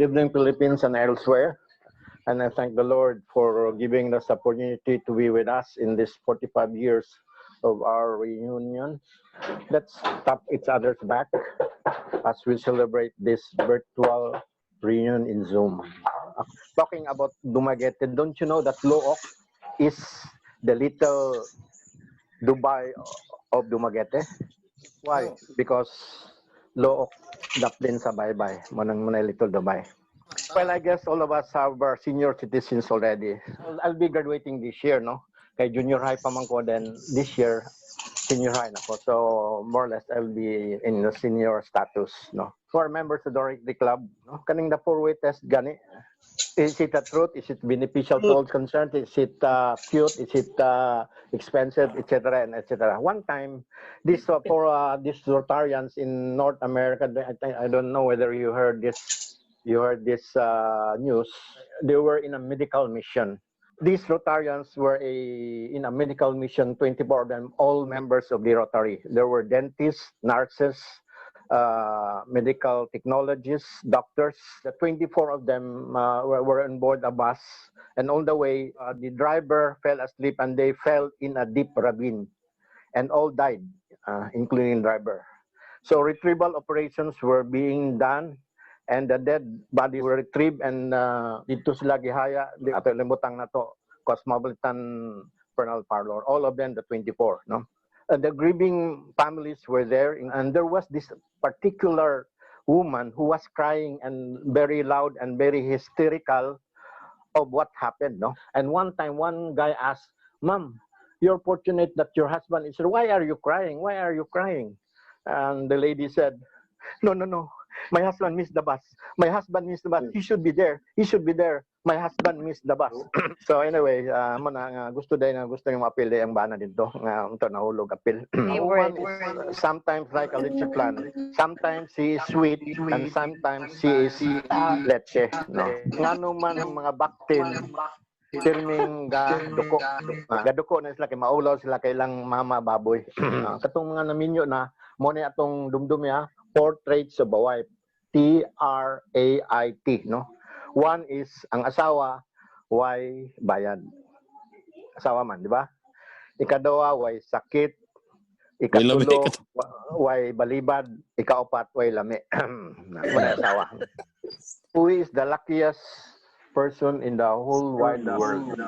Good evening, Philippines and elsewhere. And I thank the Lord for giving us the opportunity to be with us in this 45 years of our reunion. Let's tap each other's back as we celebrate this virtual reunion in Zoom. Talking about Dumaguete, don't you know that Look is the little Dubai of Dumaguete? Why? Because Look daplin sa bye-bye. Manang little Dubai. Well, I guess all of us have our senior citizens already. I'll be graduating this year, no? Kay junior high pa man ko, then this year, senior high na ko. So, more or less, I'll be in the senior status, no? For members of the Rotary Club, no? Kaning the four-way test, gani. Is it a truth? Is it beneficial to all concerned? Is it cute? Is it expensive, etc., and etc.? One time, this for these Rotarians in North America, I don't know whether you heard this. You heard this news. They were in a medical mission. These Rotarians were in a medical mission, 24 of them, all members of the Rotary. There were dentists, nurses, medical technologists, doctors. The 24 of them were on board a bus. And on the way, the driver fell asleep and they fell in a deep ravine. And all died, including the driver. So retrieval operations were being done. And the dead body were retrieved and dito sila gihaya ato limutang na to Cosmopolitan Funeral Parlor, all of them, the 24, no? The grieving families were there, and there was this particular woman who was crying and very loud and very hysterical of what happened, no? And one time one guy asked, "Ma'am, you're fortunate that your husband is here. Why are you crying? Why are you crying?" And the lady said, "No, no, no. My husband missed the bus. My husband missed the bus. He should be there. He should be there. My husband missed the bus." So anyway, gusto yung apil ang bana dito nga unto nahulog apil. Woman is sometimes like a leche plan. Sometimes she is sweet and sometimes she is leche. No? Ngano man ang mga baktin tirming gaduko. Gaduko na sila kay maulaw sila kay lang mama baboy. Katong mga naminyo na mo ni atong dumdum ya. Four traits of a wife, T-R-A-I-T, no? One is ang asawa, why bayad. Asawa man, di ba? Ikaduha, why sakit. Ikatulo, why balibad. Ikaapat, why lami. Wala asawa. Who is the luckiest person in the whole wide world?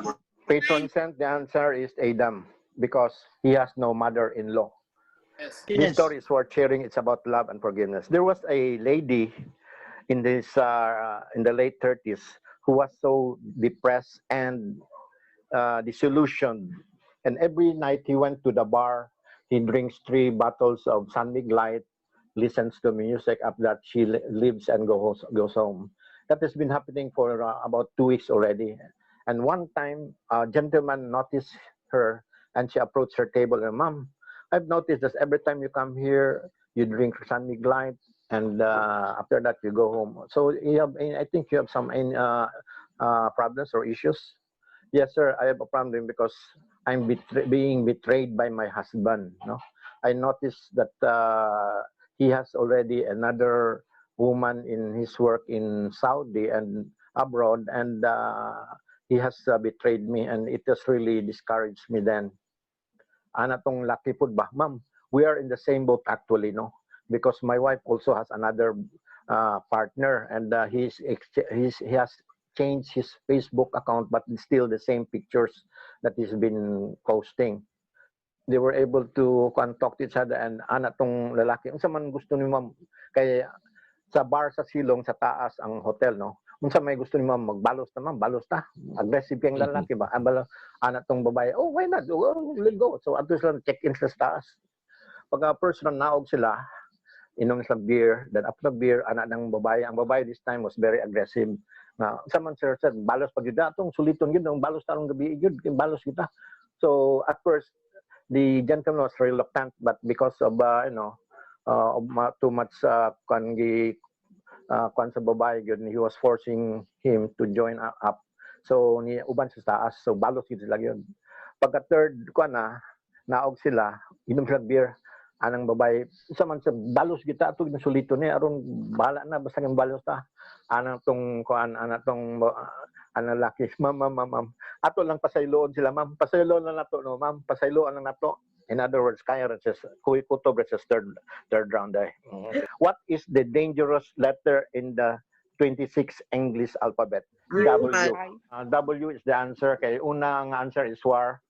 Patron saint, the answer is Adam, because he has no mother-in-law. This story is worth sharing. It's about love and forgiveness. There was a lady in this in the late 30s who was so depressed and disillusioned. And every night he went to the bar. He drinks 3 bottles of San Mig Light, listens to music. After that, she leaves and goes home. That has been happening for about 2 weeks already. And one time, a gentleman noticed her, and she approached her table and, "Ma'am, I've noticed that every time you come here, you drink San Mig Light, and after that you go home. So I think you have some problems or issues." "Yes, sir, I have a problem because I'm being betrayed by my husband. No, I noticed that he has already another woman in his work in Saudi and abroad, and he has betrayed me, and it has really discouraged me then." Ana tong lucky food ba? "Ma'am, we are in the same boat actually, no? Because my wife also has another partner, and he has changed his Facebook account, but it's still the same pictures that he's been posting." They were able to contact each other, and ana tong lalaki, unsa man gusto ni ma'am, kay sa bar sa silong sa taas ang hotel, no? Unsa may gusto ni ma'am, magbalos ta ma'am, balos ta. Aggressive yung lalaki ba? Ana tong babae, "Oh, why not? Oh, let's go." So ato sila check-in sa taas. Pagka first na naog sila, inom sa beer. Then after beer, ana ng babae. Ang babae this time was very aggressive. Na unsa man sir said, "Balos pag gyud atong suliton gyud, ang balos tarong gabi gyud, balos kita." So at first, the gentleman was reluctant, but because of too much kwan sa babae yun, he was forcing him to join up. So ni uban sa taas, so balos gid sila yun. Pagka third kwan na naog sila, inom sila beer, anang babae isa man sa balos kita ato ginsulito ni aron bahala na basta ng balos ta anang tong kuan anang laki ma'am ato lang pasayloon sila ma'am pasayloon lang nato no ma'am pasayloon lang nato. In other words, kaya versus kuto versus third round ay. What is the dangerous letter in the 26 English alphabet? W. W is the answer. Kay una ang answer is war.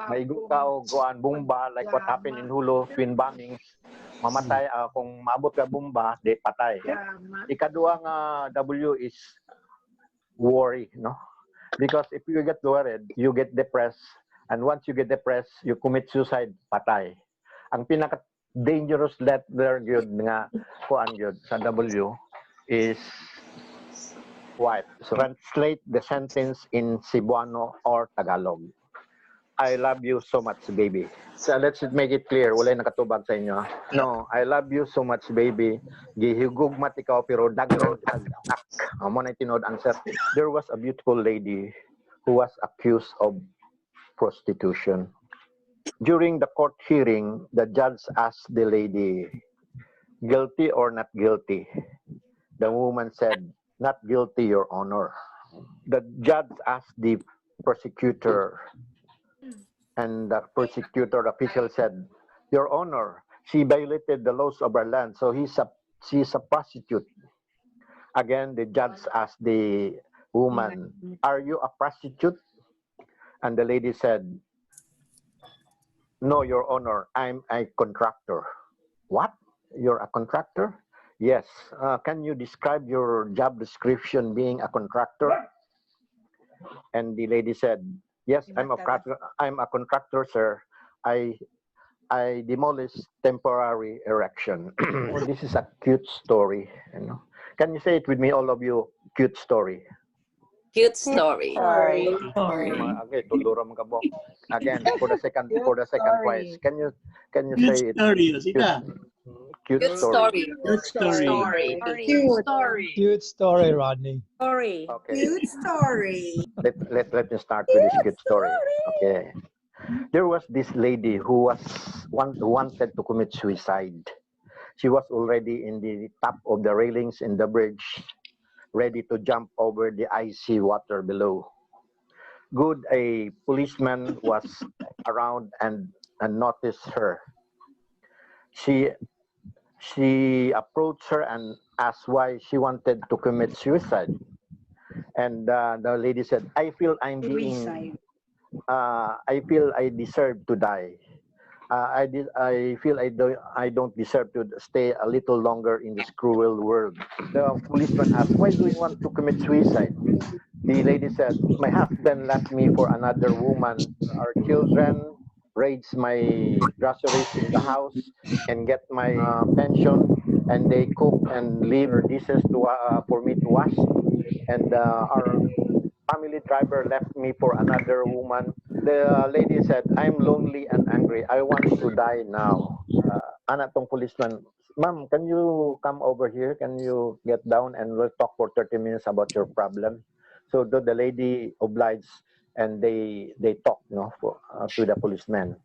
Maigo ka o guan bomba like what happened in Hulu, twin bombings. Mamatay kung maabot ka bomba, di patay. Ikaduha nga W is worry, no? Because if you get worried, you get depressed. And once you get depressed, you commit suicide, patay. Ang pinaka-dangerous letter yun nga kuan yun sa W is wife. So translate the sentence in Cebuano or Tagalog. I love you so much, baby. So let's make it clear. Wala nakatubag sa inyo. No, I love you so much, baby. Gihigugmat ikaw pero dagdag anak. Amo na tinod answer. There was a beautiful lady who was accused of prostitution. During the court hearing, the judge asked the lady, guilty or not guilty? The woman said, not guilty, Your Honor. The judge asked the prosecutor, and the prosecutor official said, Your Honor, she violated the laws of our land, so she's a prostitute. Again, the judge asked the woman, are you a prostitute? And the lady said, no, Your Honor, I'm a contractor. What? You're a contractor? Yes. Can you describe your job description being a contractor? And the lady said, yes, I'm a contractor, sir. I demolish temporary erection. This is a cute story. You know? Can you say it with me, all of you? Cute story. Cute story. Okay, tudura mo kabok. Again, for the second twice. Can you say it? Cute story. Cute story, Rodney. Okay. Cute story. Let me start with this cute story. Okay. There was this lady who wanted to commit suicide. She was already in the top of the railings in the bridge, ready to jump over the icy water below. Good, a policeman was around and noticed her. She approached her and asked why she wanted to commit suicide. And the lady said, I feel I deserve to die. I feel I don't deserve to stay a little longer in this cruel world. The policeman asked, why do you want to commit suicide? The lady said, my husband left me for another woman. Our children raise my groceries in the house and get my pension, and they cook and leave dishes for me to wash. And our family driver left me for another woman. The lady said, I'm lonely and angry. I want to die now. Anak tong policeman, ma'am, can you come over here? Can you get down and we'll talk for 30 minutes about your problem? So the lady obliged and they talked, to the policeman.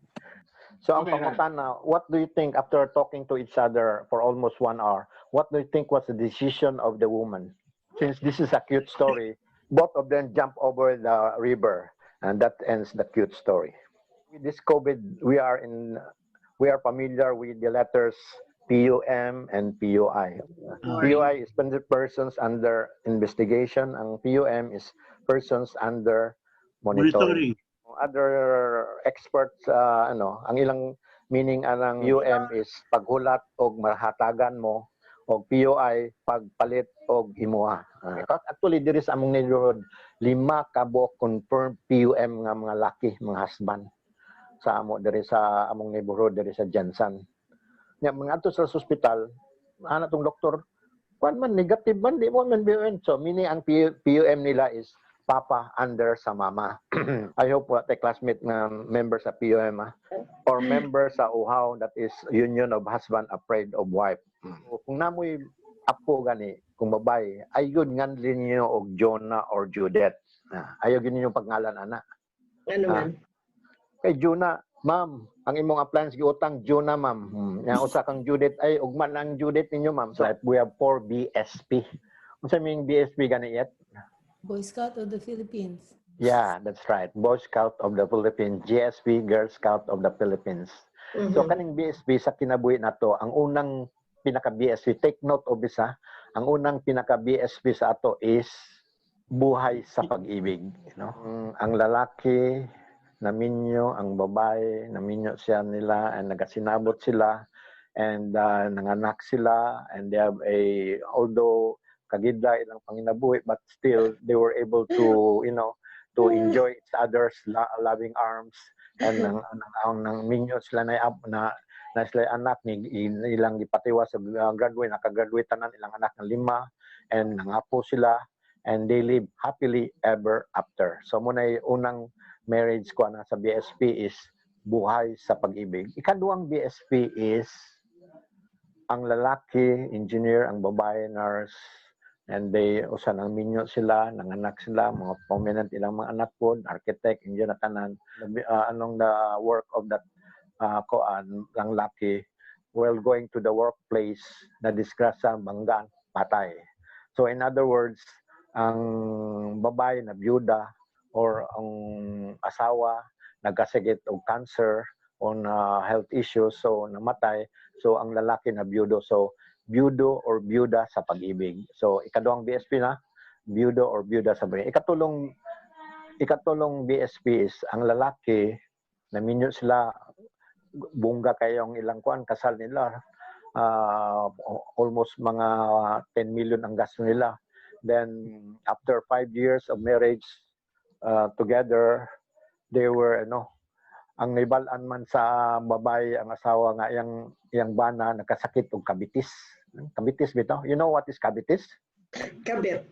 So ang pangutana, what do you think after talking to each other for almost 1 hour? What do you think was the decision of the woman? Since this is a cute story, both of them jump over the river, and that ends the cute story. With this COVID, we are familiar with the letters PUM and PUI. PUI is persons under investigation, and PUM is persons under monitoring. Other experts, ang ilang meaning anang UM is paghulat og mahatagan mo, og PUI pagpalit og imuha. Actually, there is among neighborhood 5 kabo confirmed PUM nga mga laki, mga husband. Sa among neighborhood, there is a Jensen. Nya mga ato sa hospital, ana tong doktor, kuan man negative man di mo man PUM. So meaning ang PUM nila is papa under sa mama. I hope the classmate na member sa PUM or member sa UHAW, that is Union of Husband Afraid of Wife. So, kung namoy apo gani, kung babae, ayun nganlin niyo og Jonah or Judith. Ayaw gini yung pagngalan ana. Ano man? Kay Jonah, Ma'am, ang imong appliance giutang due na, ma'am. Yang usa kang due date ay ugma na ang due date ninyo, ma'am. So we have 4 BSP. Unsa meaning BSP gani yet? Boy Scout of the Philippines. Yeah, that's right. Boy Scout of the Philippines, GSP, Girl Scout of the Philippines. So kaning BSP sa kinabuhi nato, ang unang pinaka BSP, take note of this ha. Ang unang pinaka BSP sa ato is buhay sa pag-ibig, you know. Ang lalaki naminyo, ang babae naminyo siya nila, and nagasinabot sila, and nanganak sila, and they have although kagidla ilang panginabuhi, but still they were able to, you know, to enjoy each other's loving arms, and nang minyo sila na sila anak ni ilang gipatiwa sa nakagraduate tanan ilang anak ng 5, and nangapo sila, and they live happily ever after. So muna unang marriage ko na sa BSP is buhay sa pag-ibig. Ikaduhang BSP is ang lalaki engineer, ang babae nurse, and they usa nang minyo sila, nanganak sila, mga prominent ilang mga anak po, architect, engineer na tanan. Anong the work of that ang laki while going to the workplace na disgrasya, banggaan, patay. So in other words, ang babae na byuda or ang asawa nagkasakit og cancer on health issues, so namatay, so ang lalaki na byudo, so byudo or byuda sa pag-ibig. So ikaduhang BSP na byudo or byuda sa pag-ibig. Ikatulong BSP is ang lalaki naminyo sila bungga kayong ilang kuan kasal nila, almost mga 10 million ang gasto nila. Then after 5 years of marriage together, they were ang nibalan man sa babae ang asawa nga yang bana nakasakit og kabitis. Kabitis bitaw. You know what is kabitis? Kabit.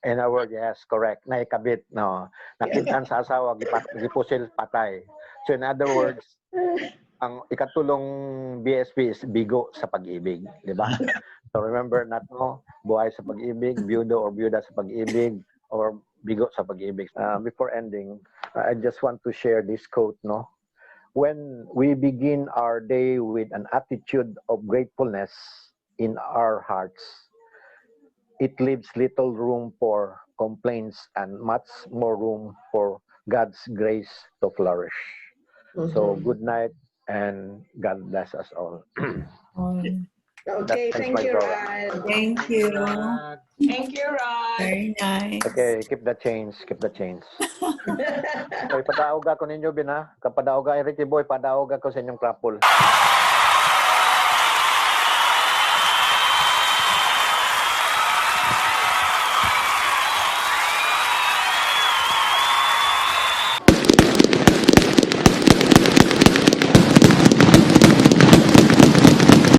In a word, yes, correct. Naikabit, no. Nakitaan sa asawa, gipusil, patay. So in other words, ang ikatulong BSP is bigo sa pag-ibig, di ba? So remember nato, buhay sa pag-ibig, byudo or byuda sa pag-ibig, or bigo sa pag-ibig. Before ending, I just want to share this quote, no? When we begin our day with an attitude of gratefulness in our hearts, it leaves little room for complaints and much more room for God's grace to flourish. So good night and God bless us all. Okay, That's thank my you, program. Rod. Thank you. Thank you, Rod. Very nice. Okay, keep the change, keep the change. So, ipadaog ako ninyo, Bina. Kapadaog ka, Ricky Boy, padaog ako sa inyong krapul.